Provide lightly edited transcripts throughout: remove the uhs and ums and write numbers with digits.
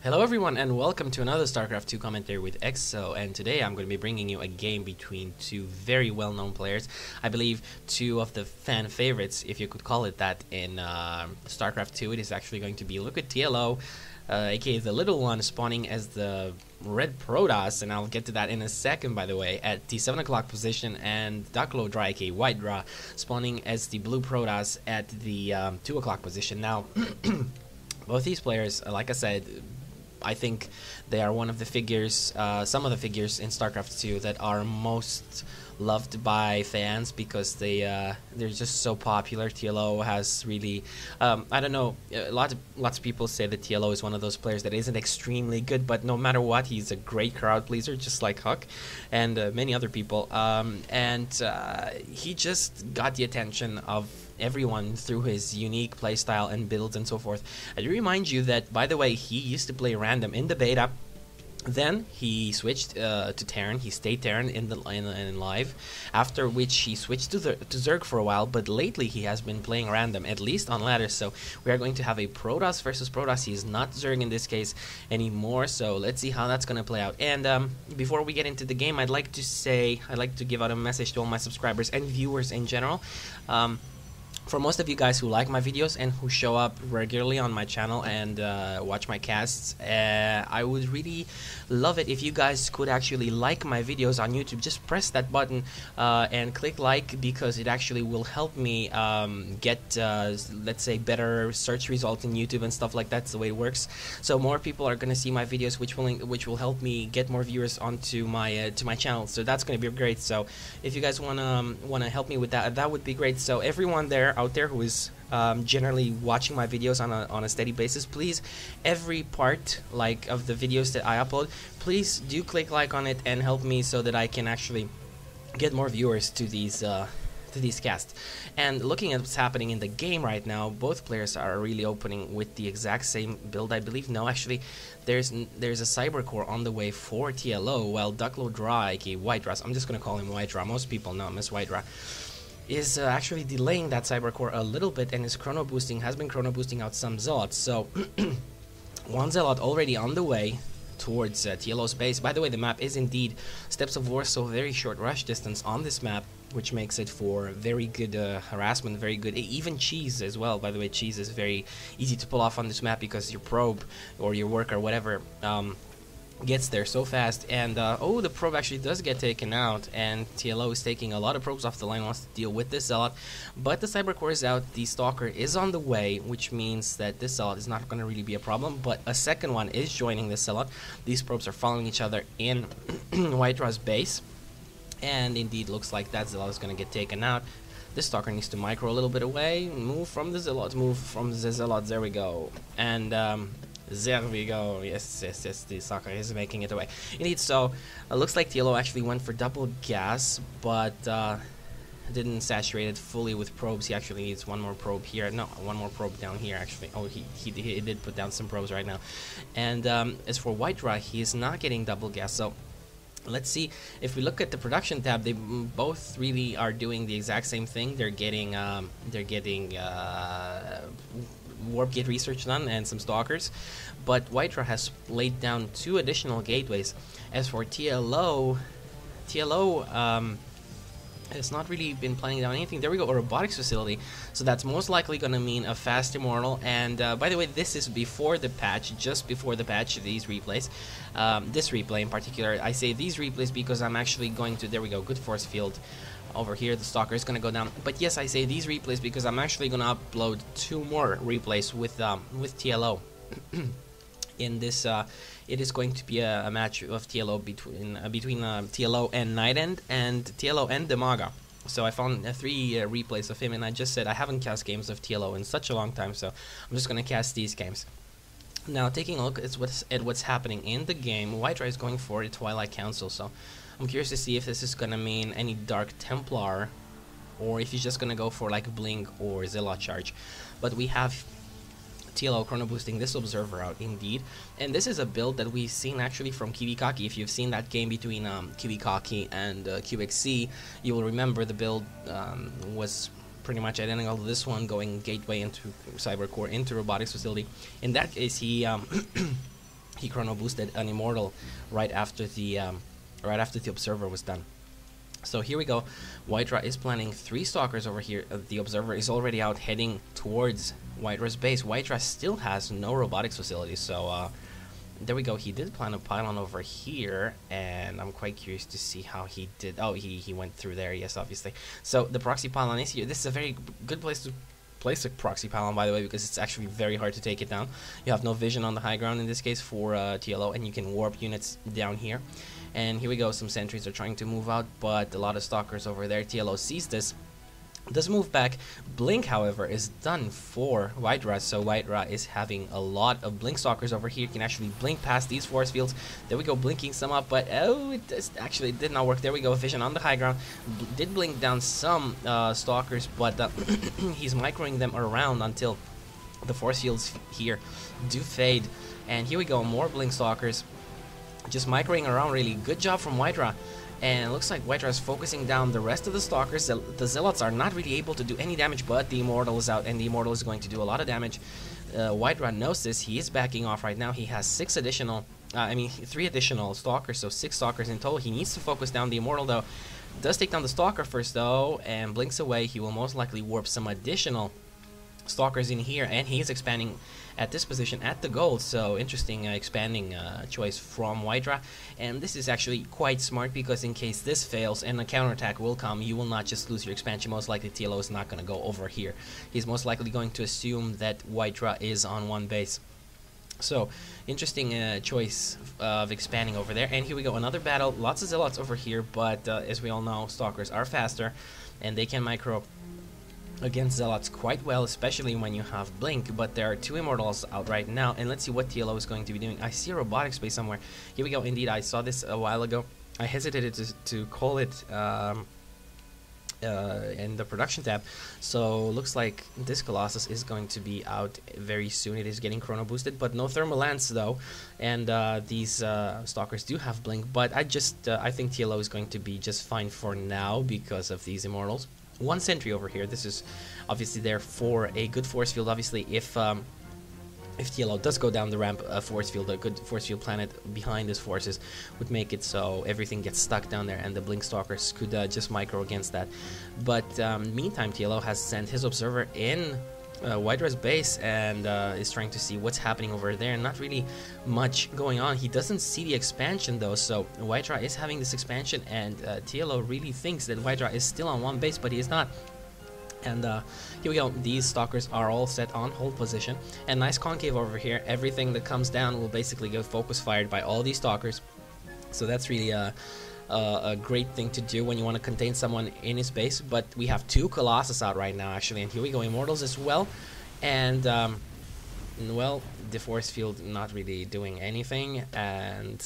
Hello everyone and welcome to another StarCraft 2 commentary with EXO, and today I'm going to be bringing you a game between two very well-known players. I believe two of the fan favorites, if you could call it that, in StarCraft 2. It is actually going to be LiquidTLO, aka the little one, spawning as the red Protoss, and I'll get to that in a second, by the way, at the 7 o'clock position, and DuckloadRa, aka WhiteRa, spawning as the blue Protoss at the 2 o'clock position. Now, both these players, like I said, I think they are one of the figures, some of the figures in StarCraft 2 that are most loved by fans because they're just so popular. TLO has really, I don't know, lots of people say that TLO is one of those players that isn't extremely good, but no matter what, he's a great crowd pleaser, just like Huck and many other people. He just got the attention of everyone through his unique playstyle and builds and so forth. I do remind you that, by the way, he used to play random in the beta. Then he switched to Terran. He stayed Terran in live, after which he switched to Zerg for a while, but lately he has been playing random, at least on ladders. So we are going to have a Protoss versus Protoss. He is not Zerg in this case anymore, so let's see how that's going to play out. And before we get into the game, I'd like to give out a message to all my subscribers and viewers in general. For most of you guys who like my videos and who show up regularly on my channel and watch my casts, I would really love it if you guys could actually like my videos on YouTube. Just press that button and click like, because it actually will help me get, let's say, better search results in YouTube and stuff like that. That's the way it works. So more people are going to see my videos, which will help me get more viewers onto my to my channel. So that's going to be great. So if you guys wanna help me with that, that would be great. So everyone out there who is generally watching my videos on a steady basis, please, every part of the videos that I upload, please do click like on it and help me so that I can actually get more viewers to these casts. And looking at what's happening in the game right now, both players are really opening with the exact same build, I believe. No, actually, there's a Cyber Core on the way for TLO, while DuckloadRa, aka WhiteRa, I'm just gonna call him WhiteRa, most people know him as WhiteRa, is actually delaying that Cyber Core a little bit, and has been chrono boosting out some Zealots. So one Zealot already on the way towards TLO's base. By the way, the map is indeed Steppes of War, so very short rush distance on this map, which makes it for very good harassment, very good, even cheese as well. By the way, cheese is very easy to pull off on this map because your probe or your work or whatever gets there so fast. And oh, the probe actually does get taken out, and TLO is taking a lot of probes off the line, wants to deal with this Zealot, but the Cyber Core is out, the Stalker is on the way, which means that this Zealot is not going to really be a problem, but a second one is joining this Zealot. These probes are following each other in WhiteRa's base, and indeed looks like that Zealot is going to get taken out. This Stalker needs to micro a little bit away, move from the Zealot, there we go, and there we go. Yes, the Stalker is making it away. Indeed, so looks like TLO actually went for double gas, but didn't saturate it fully with probes. He actually needs one more probe here. No, one more probe down here, actually. Oh, he did put down some probes right now. And as for WhiteRa, he is not getting double gas, so let's see. If we look at the production tab, they both really are doing the exact same thing. They're getting warp gate research done and some stalkers, but WhiteRa has laid down 2 additional gateways. As for TLO has not really been planning down anything. There we go, a robotics facility, so that's most likely going to mean a fast immortal. And by the way, this is before the patch, just before the patch, these replays, this replay in particular. I say these replays because I'm actually going to, there we go, good force field over here. The Stalker is going to go down, but yes, I say these replays because I'm actually going to upload 2 more replays with TLO. In this, it is going to be a match of TLO between TLO and Nightend and TLO and Demaga. So I found 3 replays of him, and I just said I haven't cast games of TLO in such a long time, so I'm just going to cast these games. Now, taking a look at what's happening in the game, WhiteRa is going for a Twilight Council, so I'm curious to see if this is going to mean any Dark Templar, or if he's just going to go for like Blink or Zealot Charge. But we have TLO chrono boosting this Observer out, indeed, and this is a build that we've seen actually from Kiwikaki. If you've seen that game between Kiwikaki and QXC, you will remember the build was pretty much identical to this one, going gateway into Cyber Core into robotics facility. In that case, he he chrono boosted an immortal right after the observer was done. So here we go. WhiteRa is planning 3 stalkers over here. The observer is already out heading towards WhiteRa's base. WhiteRa still has no robotics facilities, so there we go. He did plan a pylon over here, and I'm quite curious to see how he did. Oh, he went through there, yes, obviously. So the proxy pylon is here. This is a very good place to place a proxy pylon, by the way, because it's actually very hard to take it down. You have no vision on the high ground in this case for TLO, and you can warp units down here. And here we go, some sentries are trying to move out, but a lot of stalkers over there. TLO sees this, does move back. Blink, however, is done for WhiteRa, so WhiteRa is having a lot of blink stalkers over here. You can actually blink past these force fields. There we go, blinking some up, but oh, it actually did not work. There we go, vision on the high ground. Did blink down some stalkers, but he's microing them around until the force fields here do fade. And here we go, more blink stalkers. Just microing around, really good job from WhiteRa. And it looks like WhiteRa is focusing down the rest of the stalkers. The zealots are not really able to do any damage, but the immortal is out, and the immortal is going to do a lot of damage. WhiteRa knows this. He is backing off right now. He has 3 additional stalkers, so 6 stalkers in total. He needs to focus down the immortal, though. Does take down the stalker first, though, and blinks away. He will most likely warp some additional stalkers in here, and he is expanding at this position at the gold. So interesting expanding choice from WhiteRa, and this is actually quite smart, because in case this fails and a counterattack will come, you will not just lose your expansion. Most likely TLO is not going to go over here. He's most likely going to assume that WhiteRa is on one base. So interesting choice of expanding over there. And here we go, another battle. Lots of zealots over here, but as we all know, stalkers are faster and they can micro against zealots quite well, especially when you have blink. But there are 2 immortals out right now, and let's see what TLO is going to be doing. I see a robotics base somewhere. Here we go. Indeed, I saw this a while ago. I hesitated to call it in the production tab. So looks like this Colossus is going to be out very soon. It is getting chrono boosted, but no thermal lance though. And these stalkers do have blink, but I think TLO is going to be just fine for now because of these immortals. 1 sentry over here. This is obviously there for a good force field. Obviously, if TLO does go down the ramp, a good force field planet behind his forces would make it so everything gets stuck down there, and the blink stalkers could just micro against that. But meantime, TLO has sent his observer in WhiteRa's base and is trying to see what's happening over there. Not really much going on. He doesn't see the expansion though, so WhiteRa is having this expansion, and TLO really thinks that WhiteRa is still on one base, but he is not. And here we go, these stalkers are all set on hold position, and nice concave over here. Everything that comes down will basically get focus fired by all these stalkers, so that's really a great thing to do when you want to contain someone in his base. But we have 2 Colossus out right now actually, and here we go, immortals as well. And well, the force field not really doing anything, and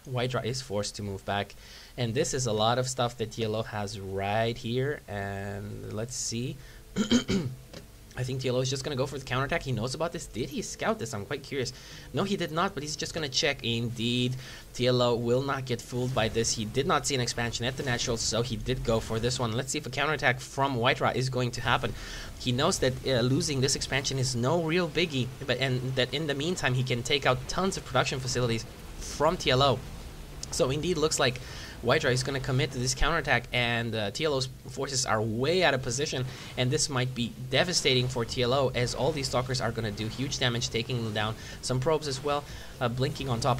WhiteRa is forced to move back. And this is a lot of stuff that TLO has right here, and let's see. I think TLO is just going to go for the counterattack. He knows about this. Did he scout this? I'm quite curious. No, he did not, but he's just going to check. Indeed, TLO will not get fooled by this. He did not see an expansion at the natural, so he did go for this one. Let's see if a counterattack from WhiteRa is going to happen. He knows that losing this expansion is no real biggie, and that in the meantime, he can take out tons of production facilities from TLO. So indeed, looks like WhiteRa is going to commit to this counterattack, and TLO's forces are way out of position, and this might be devastating for TLO, as all these stalkers are going to do huge damage, taking them down. Some probes as well, blinking on top of